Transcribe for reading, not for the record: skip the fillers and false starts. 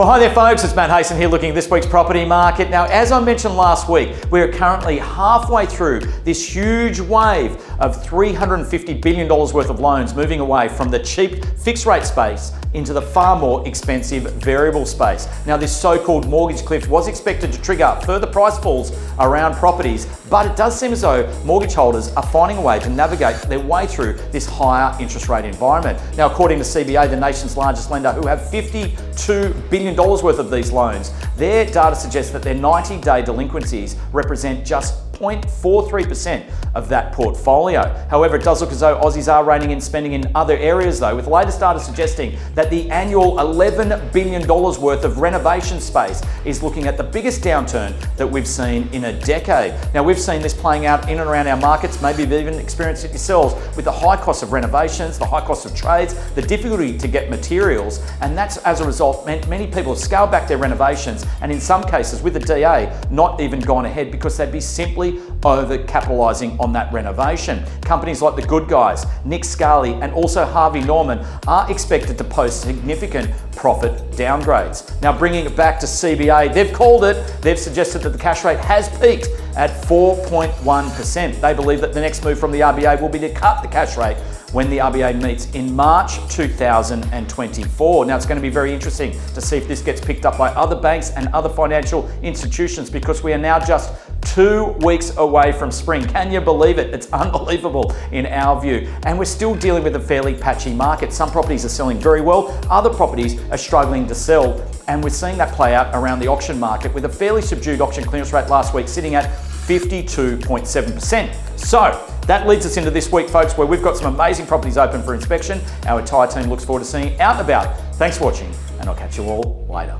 Well, hi there folks, it's Matt Hayson here looking at this week's property market. Now, as I mentioned last week, we are currently halfway through this huge wave of $350 billion worth of loans moving away from the cheap fixed rate space into the far more expensive variable space. Now, this so-called mortgage cliff was expected to trigger further price falls around properties, but it does seem as though mortgage holders are finding a way to navigate their way through this higher interest rate environment. Now, according to CBA, the nation's largest lender, who have $52 billion worth of these loans, their data suggests that their 90-day delinquencies represent just 0.43% of that portfolio. However, it does look as though Aussies are reining in spending in other areas though, with the latest data suggesting that the annual $11 billion worth of renovation space is looking at the biggest downturn that we've seen in a decade. Now, we've seen this playing out in and around our markets. Maybe you've even experienced it yourselves with the high cost of renovations, the high cost of trades, the difficulty to get materials, and that's as a result meant many people have scaled back their renovations and in some cases with the DA not even gone ahead because they'd be simply over-capitalising on that renovation. Companies like The Good Guys, Nick Scali and also Harvey Norman are expected to post significant profit downgrades. Now, bringing it back to CBA, they've called it. They've suggested that the cash rate has peaked at 4.1%. They believe that the next move from the RBA will be to cut the cash rate when the RBA meets in March 2024. Now, it's going to be very interesting to see if this gets picked up by other banks and other financial institutions because we are now just 2 weeks away from spring. Can you believe it? It's unbelievable in our view. And we're still dealing with a fairly patchy market. Some properties are selling very well, other properties are struggling to sell. And we're seeing that play out around the auction market with a fairly subdued auction clearance rate last week sitting at 52.7%. So that leads us into this week, folks, where we've got some amazing properties open for inspection. Our entire team looks forward to seeing you out and about. Thanks for watching, and I'll catch you all later.